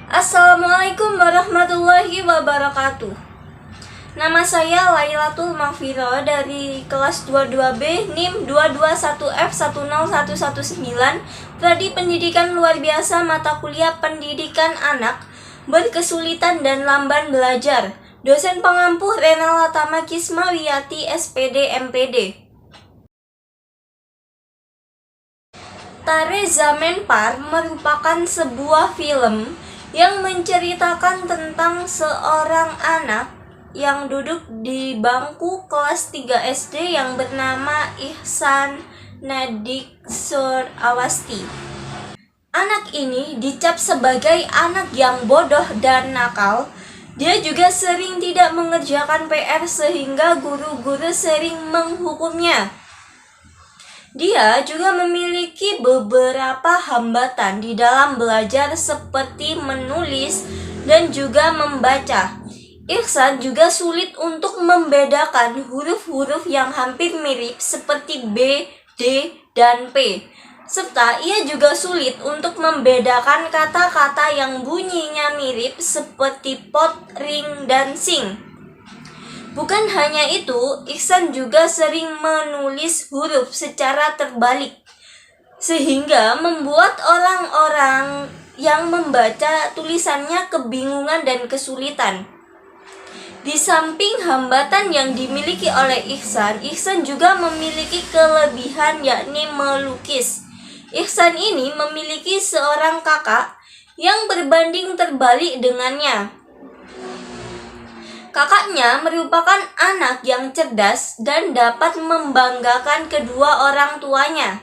Assalamualaikum warahmatullahi wabarakatuh. Nama saya Lailatul Mahfira dari kelas 22B NIM 221F10119, Prodi Pendidikan Luar Biasa mata kuliah Pendidikan Anak Berkesulitan dan Lamban Belajar. Dosen pengampu Renala Tamakismawiyati SPD MPD. Tare Zamenpar merupakan sebuah film yang menceritakan tentang seorang anak yang duduk di bangku kelas 3 SD yang bernama Ihsan Nadiksur Awasti. Anak ini dicap sebagai anak yang bodoh dan nakal. Dia juga sering tidak mengerjakan PR sehingga guru-guru sering menghukumnya. Dia juga memiliki beberapa hambatan di dalam belajar seperti menulis dan juga membaca. Ihsan juga sulit untuk membedakan huruf-huruf yang hampir mirip seperti B, D, dan P. Serta ia juga sulit untuk membedakan kata-kata yang bunyinya mirip seperti pot, ring, dan sing. Bukan hanya itu, Ihsan juga sering menulis huruf secara terbalik, sehingga membuat orang-orang yang membaca tulisannya kebingungan dan kesulitan. Di samping hambatan yang dimiliki oleh Ihsan juga memiliki kelebihan yakni melukis. Ihsan ini memiliki seorang kakak yang berbanding terbalik dengannya. Kakaknya merupakan anak yang cerdas dan dapat membanggakan kedua orang tuanya.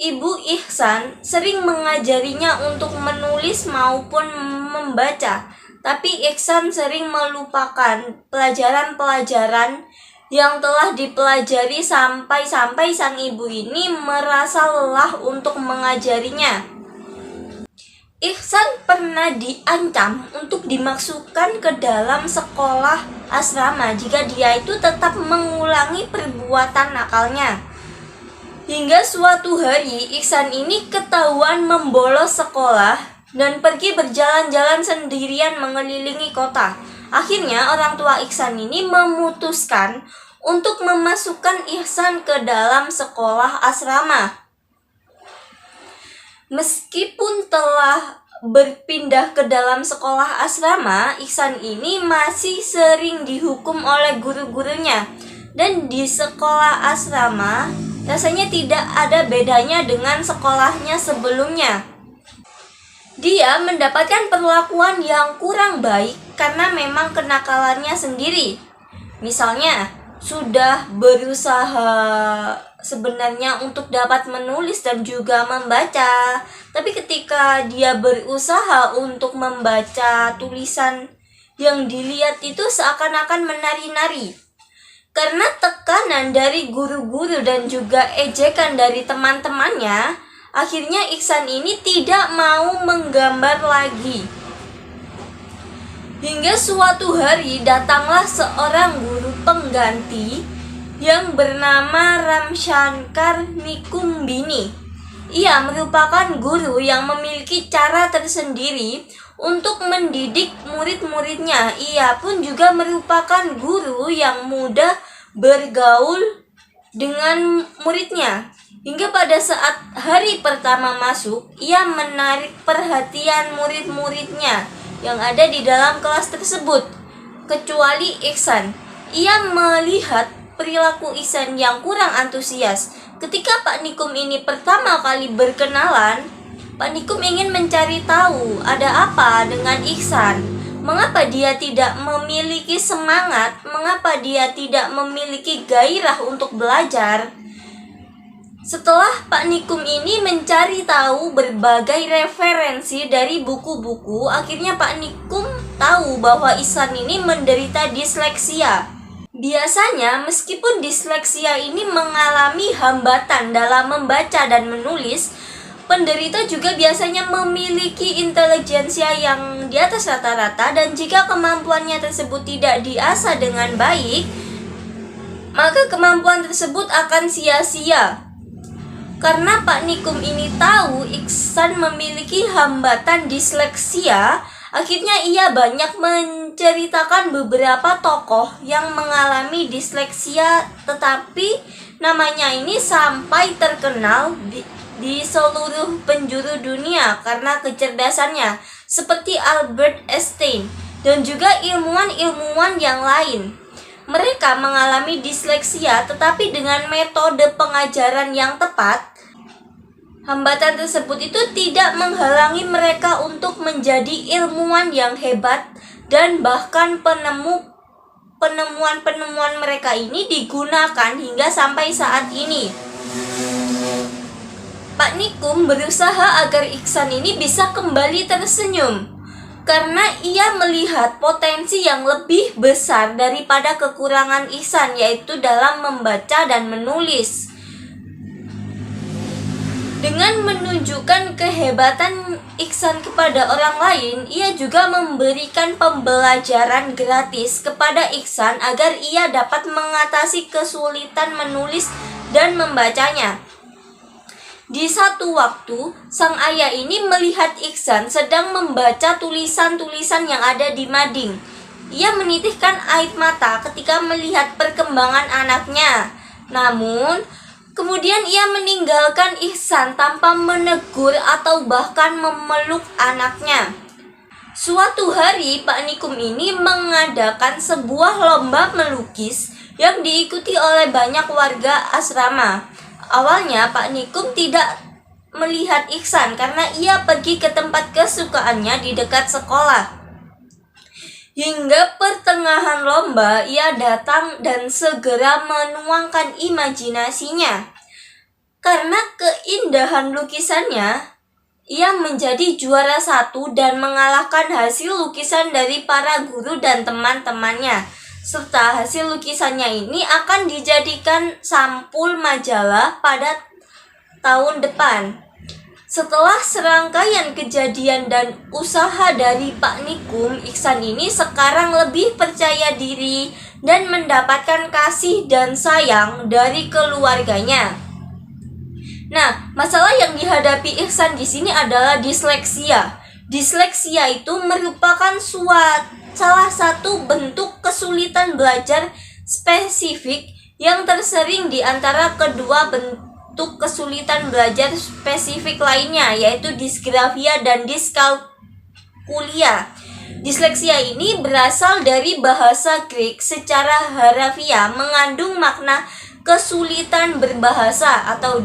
Ibu Ihsan sering mengajarinya untuk menulis maupun membaca, tapi Ihsan sering melupakan pelajaran-pelajaran yang telah dipelajari sampai sang ibu ini merasa lelah untuk mengajarinya. Ihsan pernah diancam untuk dimasukkan ke dalam sekolah asrama jika dia itu tetap mengulangi perbuatan nakalnya. Hingga suatu hari Ihsan ini ketahuan membolos sekolah dan pergi berjalan-jalan sendirian mengelilingi kota. Akhirnya orang tua Ihsan ini memutuskan untuk memasukkan Ihsan ke dalam sekolah asrama. Meskipun telah berpindah ke dalam sekolah asrama, Ihsan ini masih sering dihukum oleh guru-gurunya. Dan di sekolah asrama rasanya tidak ada bedanya dengan sekolahnya sebelumnya. Dia mendapatkan perlakuan yang kurang baik karena memang kenakalannya sendiri. Misalnya, sudah berusaha sebenarnya untuk dapat menulis dan juga membaca, tapi ketika dia berusaha untuk membaca tulisan yang dilihat itu seakan-akan menari-nari. Karena tekanan dari guru-guru dan juga ejekan dari teman-temannya, akhirnya Ihsan ini tidak mau menggambar lagi. Hingga suatu hari datanglah seorang guru pengganti yang bernama Ramshankar Nikumbini. Ia merupakan guru yang memiliki cara tersendiri untuk mendidik murid-muridnya. Ia pun juga merupakan guru yang mudah bergaul dengan muridnya. Hingga pada saat hari pertama masuk, ia menarik perhatian murid-muridnya yang ada di dalam kelas tersebut, kecuali Ihsan. Ia melihat perilaku Ihsan yang kurang antusias. Ketika Pak Nikum ini pertama kali berkenalan, Pak Nikum ingin mencari tahu ada apa dengan Ihsan. Mengapa dia tidak memiliki semangat? Mengapa dia tidak memiliki gairah untuk belajar? Setelah Pak Nikum ini mencari tahu berbagai referensi dari buku-buku, akhirnya Pak Nikum tahu bahwa Ihsan ini menderita disleksia. Biasanya, meskipun disleksia ini mengalami hambatan dalam membaca dan menulis, penderita juga biasanya memiliki intelijensia yang di atas rata-rata, dan jika kemampuannya tersebut tidak diasah dengan baik, maka kemampuan tersebut akan sia-sia. Karena Pak Nikum ini tahu Ihsan memiliki hambatan disleksia, Akhirnya ia banyak menceritakan beberapa tokoh yang mengalami disleksia, tetapi namanya ini sampai terkenal di seluruh penjuru dunia karena kecerdasannya, seperti Albert Einstein dan juga ilmuwan-ilmuwan yang lain. Mereka mengalami disleksia, tetapi dengan metode pengajaran yang tepat, hambatan tersebut itu tidak menghalangi mereka untuk menjadi ilmuwan yang hebat, dan bahkan penemuan-penemuan mereka ini digunakan hingga sampai saat ini. Pak Nikum berusaha agar Iksan ini bisa kembali tersenyum, karena ia melihat potensi yang lebih besar daripada kekurangan Iksan, yaitu dalam membaca dan menulis. Dengan menunjukkan kehebatan Iksan kepada orang lain, ia juga memberikan pembelajaran gratis kepada Iksan agar ia dapat mengatasi kesulitan menulis dan membacanya. Di satu waktu, sang ayah ini melihat Iksan sedang membaca tulisan-tulisan yang ada di mading. Ia menitihkan air mata ketika melihat perkembangan anaknya. Namun, kemudian ia meninggalkan Iksan tanpa menegur atau bahkan memeluk anaknya. Suatu hari, Pak Nikum ini mengadakan sebuah lomba melukis yang diikuti oleh banyak warga asrama. Awalnya, Pak Nikum tidak melihat Iksan karena ia pergi ke tempat kesukaannya di dekat sekolah. Hingga pertengahan lomba, ia datang dan segera menuangkan imajinasinya. Karena keindahan lukisannya, ia menjadi juara 1 dan mengalahkan hasil lukisan dari para guru dan teman-temannya. Serta hasil lukisannya ini akan dijadikan sampul majalah pada tahun depan. Setelah serangkaian kejadian dan usaha dari Pak Nikum, Iksan ini sekarang lebih percaya diri dan mendapatkan kasih dan sayang dari keluarganya. Nah, masalah yang dihadapi Iksan di sini adalah disleksia. Disleksia itu merupakan salah satu bentuk kesulitan belajar spesifik yang tersering di antara kedua bentuk kesulitan belajar spesifik lainnya, yaitu disgrafia dan diskalkulia. Disleksia ini berasal dari bahasa Greek secara harafiah mengandung makna kesulitan berbahasa atau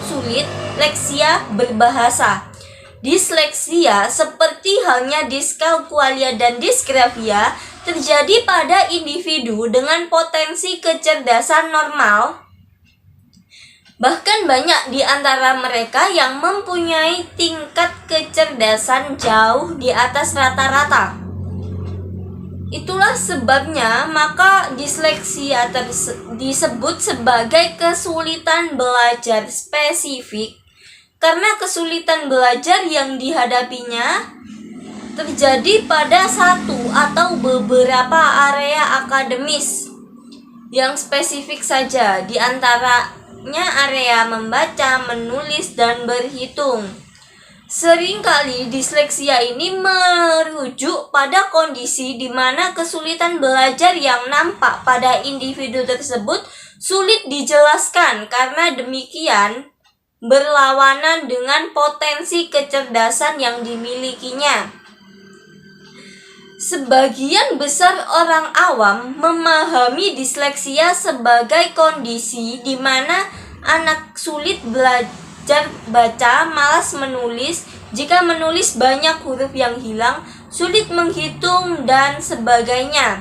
sulit, leksia berbahasa. Disleksia seperti halnya diskalkulia dan disgrafia terjadi pada individu dengan potensi kecerdasan normal. Bahkan banyak di antara mereka yang mempunyai tingkat kecerdasan jauh di atas rata-rata. Itulah sebabnya maka disleksia disebut sebagai kesulitan belajar spesifik, karena kesulitan belajar yang dihadapinya terjadi pada satu atau beberapa area akademis yang spesifik saja, di antaranya area membaca, menulis, dan berhitung. Seringkali disleksia ini merujuk pada kondisi di mana kesulitan belajar yang nampak pada individu tersebut sulit dijelaskan, karena demikian berlawanan dengan potensi kecerdasan yang dimilikinya. Sebagian besar orang awam memahami disleksia sebagai kondisi di mana anak sulit belajar baca, malas menulis, jika menulis banyak huruf yang hilang, sulit menghitung, dan sebagainya.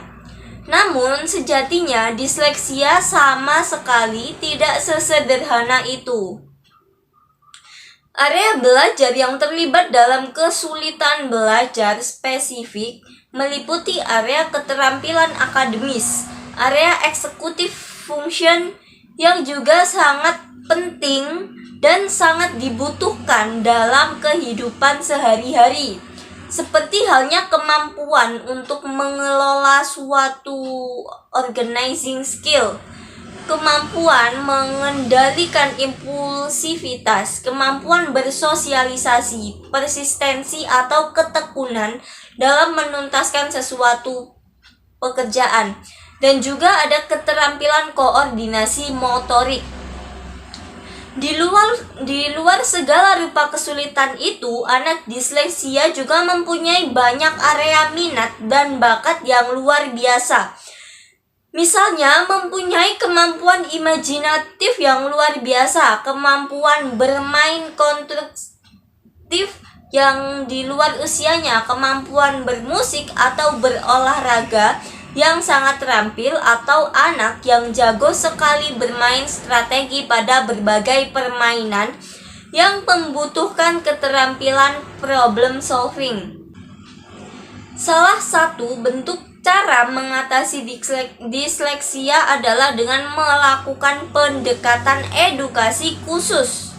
Namun sejatinya disleksia sama sekali tidak sesederhana itu. Area belajar yang terlibat dalam kesulitan belajar spesifik meliputi area keterampilan akademis, area executive function yang juga sangat penting dan sangat dibutuhkan dalam kehidupan sehari-hari, seperti halnya kemampuan untuk mengelola suatu organizing skill, kemampuan mengendalikan impulsivitas, kemampuan bersosialisasi, persistensi atau ketekunan dalam menuntaskan sesuatu pekerjaan, dan juga ada keterampilan koordinasi motorik. Di luar segala rupa kesulitan itu, anak disleksia juga mempunyai banyak area minat dan bakat yang luar biasa. Misalnya, mempunyai kemampuan imajinatif yang luar biasa, kemampuan bermain konstruktif yang di luar usianya, kemampuan bermusik atau berolahraga yang sangat terampil, atau anak yang jago sekali bermain strategi pada berbagai permainan yang membutuhkan keterampilan problem solving. Salah satu bentuk cara mengatasi disleksia adalah dengan melakukan pendekatan edukasi khusus.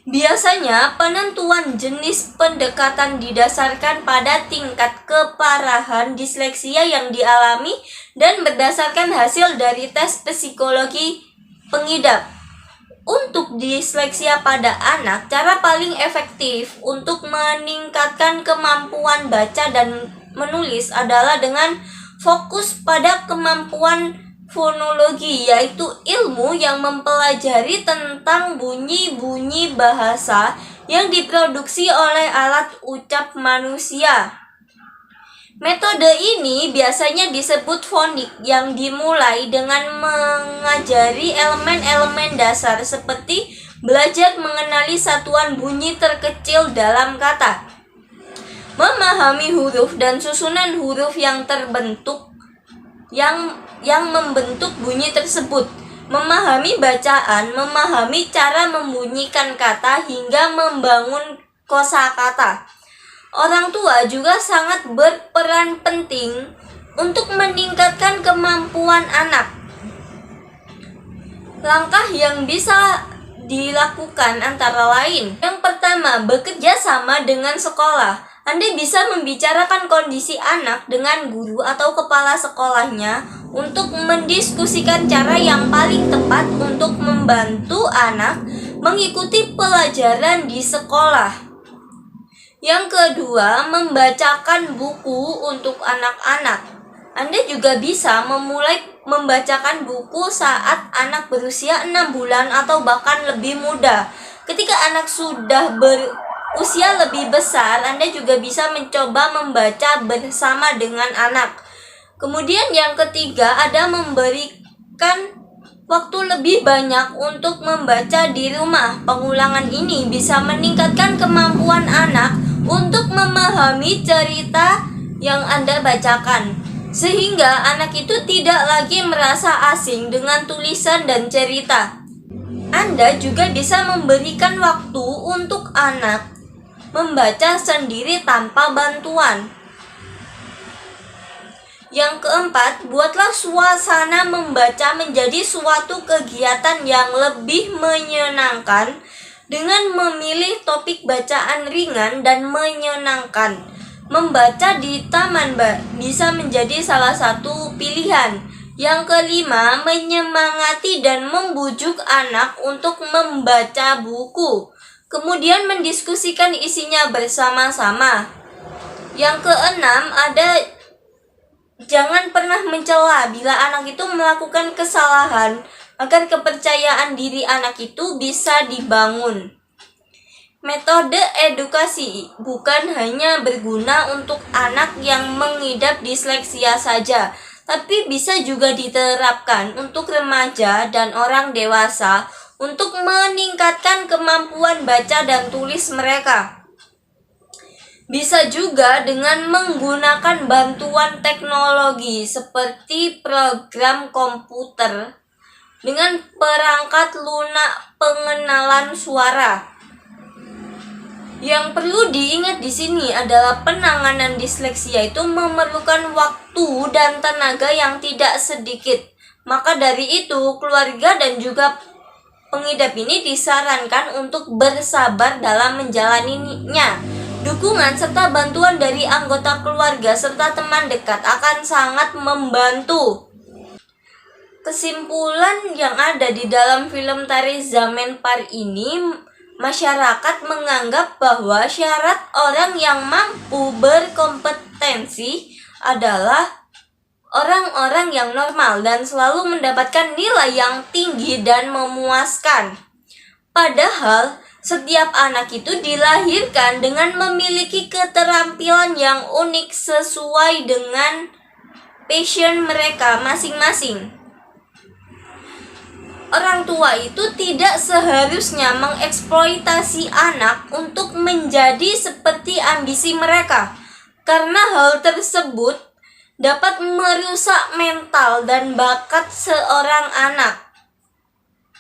Biasanya, penentuan jenis pendekatan didasarkan pada tingkat keparahan disleksia yang dialami dan berdasarkan hasil dari tes psikologi pengidap. Untuk disleksia pada anak, cara paling efektif untuk meningkatkan kemampuan baca dan menulis adalah dengan fokus pada kemampuan fonologi, yaitu ilmu yang mempelajari tentang bunyi-bunyi bahasa yang diproduksi oleh alat ucap manusia. Metode ini biasanya disebut fonik, yang dimulai dengan mengajari elemen-elemen dasar seperti belajar mengenali satuan bunyi terkecil dalam kata, memahami huruf dan susunan huruf yang terbentuk yang membentuk bunyi tersebut, memahami bacaan, memahami cara membunyikan kata, hingga membangun kosakata. Orang tua juga sangat berperan penting untuk meningkatkan kemampuan anak. Langkah yang bisa dilakukan antara lain: yang pertama, bekerja sama dengan sekolah. Anda bisa membicarakan kondisi anak dengan guru atau kepala sekolahnya untuk mendiskusikan cara yang paling tepat untuk membantu anak mengikuti pelajaran di sekolah. Yang kedua, membacakan buku untuk anak-anak. Anda juga bisa memulai membacakan buku saat anak berusia 6 bulan atau bahkan lebih muda. Ketika anak sudah berusia lebih besar, Anda juga bisa mencoba membaca bersama dengan anak. Kemudian yang ketiga, ada memberikan waktu lebih banyak untuk membaca di rumah. Pengulangan ini bisa meningkatkan kemampuan anak untuk memahami cerita yang Anda bacakan, sehingga anak itu tidak lagi merasa asing dengan tulisan dan cerita. Anda juga bisa memberikan waktu untuk anak membaca sendiri tanpa bantuan. Yang keempat, buatlah suasana membaca menjadi suatu kegiatan yang lebih menyenangkan dengan memilih topik bacaan ringan dan menyenangkan. Membaca di taman bisa menjadi salah satu pilihan. Yang kelima, menyemangati dan membujuk anak untuk membaca buku, kemudian mendiskusikan isinya bersama-sama. Yang keenam, jangan pernah mencela bila anak itu melakukan kesalahan, agar kepercayaan diri anak itu bisa dibangun. Metode edukasi bukan hanya berguna untuk anak yang mengidap disleksia saja, tapi bisa juga diterapkan untuk remaja dan orang dewasa untuk meningkatkan kemampuan baca dan tulis mereka. Bisa juga dengan menggunakan bantuan teknologi seperti program komputer dengan perangkat lunak pengenalan suara. Yang perlu diingat di sini adalah penanganan disleksia itu memerlukan waktu dan tenaga yang tidak sedikit. Maka dari itu, keluarga dan juga pengidap ini disarankan untuk bersabar dalam menjalaninya. Dukungan serta bantuan dari anggota keluarga serta teman dekat akan sangat membantu. Kesimpulan yang ada di dalam film Tari Zaman Par ini, masyarakat menganggap bahwa syarat orang yang mampu berkompetensi adalah orang-orang yang normal dan selalu mendapatkan nilai yang tinggi dan memuaskan. Padahal, setiap anak itu dilahirkan dengan memiliki keterampilan yang unik sesuai dengan passion mereka masing-masing. Orang tua itu tidak seharusnya mengeksploitasi anak untuk menjadi seperti ambisi mereka, karena hal tersebut dapat merusak mental dan bakat seorang anak.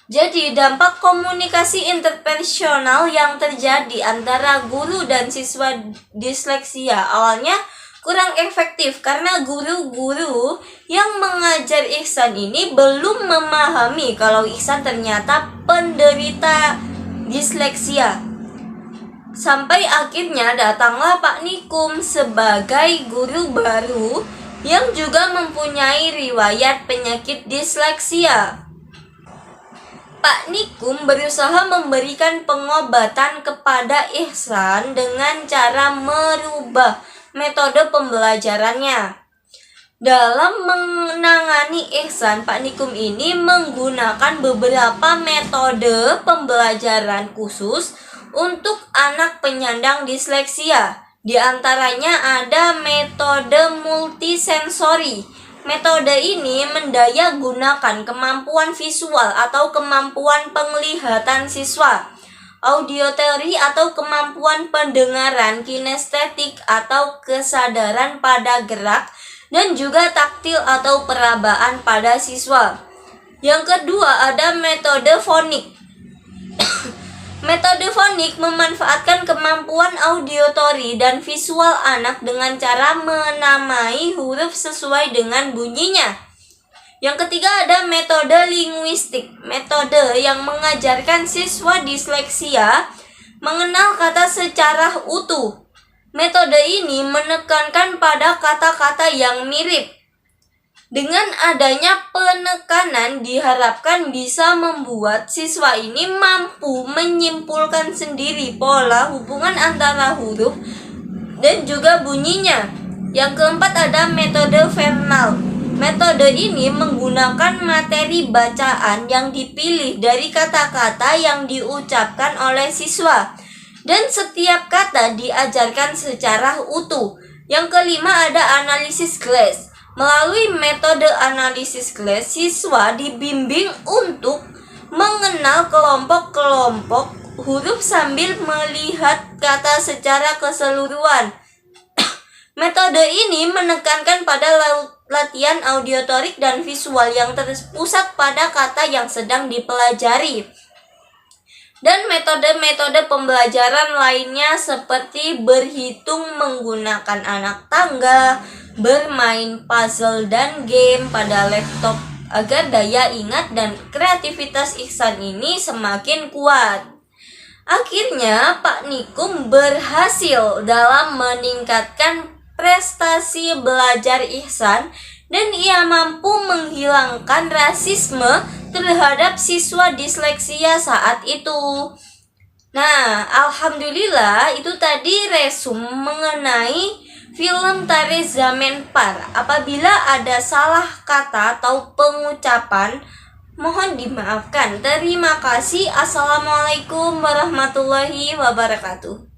Jadi, dampak komunikasi interpersonal yang terjadi antara guru dan siswa disleksia awalnya kurang efektif karena guru-guru yang mengajar Ihsan ini belum memahami kalau Ihsan ternyata penderita disleksia. Sampai akhirnya datanglah Pak Nikum sebagai guru baru yang juga mempunyai riwayat penyakit disleksia. Pak Nikum berusaha memberikan pengobatan kepada Ihsan dengan cara merubah metode pembelajarannya. Dalam menangani Ihsan, Pak Nikum ini menggunakan beberapa metode pembelajaran khusus untuk anak penyandang disleksia. Di antaranya ada metode multisensori. Metode ini mendaya gunakan kemampuan visual atau kemampuan penglihatan siswa, audioteori atau kemampuan pendengaran, kinestetik atau kesadaran pada gerak, dan juga taktil atau perabaan pada siswa. Yang kedua ada metode fonik. Metode fonik memanfaatkan kemampuan audiotori dan visual anak dengan cara menamai huruf sesuai dengan bunyinya. Yang ketiga ada metode linguistik, metode yang mengajarkan siswa disleksia mengenal kata secara utuh. Metode ini menekankan pada kata-kata yang mirip. Dengan adanya penekanan diharapkan bisa membuat siswa ini mampu menyimpulkan sendiri pola hubungan antara huruf dan juga bunyinya. Yang keempat ada metode Vernal. Metode ini menggunakan materi bacaan yang dipilih dari kata-kata yang diucapkan oleh siswa, dan setiap kata diajarkan secara utuh. Yang kelima ada analisis kelas. Melalui metode analisis kelas, siswa dibimbing untuk mengenal kelompok-kelompok huruf sambil melihat kata secara keseluruhan. Metode ini menekankan pada latihan audiotorik dan visual yang terpusat pada kata yang sedang dipelajari. Dan metode-metode pembelajaran lainnya seperti berhitung menggunakan anak tangga, bermain puzzle dan game pada laptop agar daya ingat dan kreativitas Ihsan ini semakin kuat. Akhirnya Pak Nikum berhasil dalam meningkatkan prestasi belajar Ihsan dan ia mampu menghilangkan rasisme terhadap siswa disleksia saat itu. Nah, alhamdulillah itu tadi resum mengenai film Tari Zaman Par. Apabila ada salah kata atau pengucapan, mohon dimaafkan. Terima kasih. Assalamualaikum warahmatullahi wabarakatuh.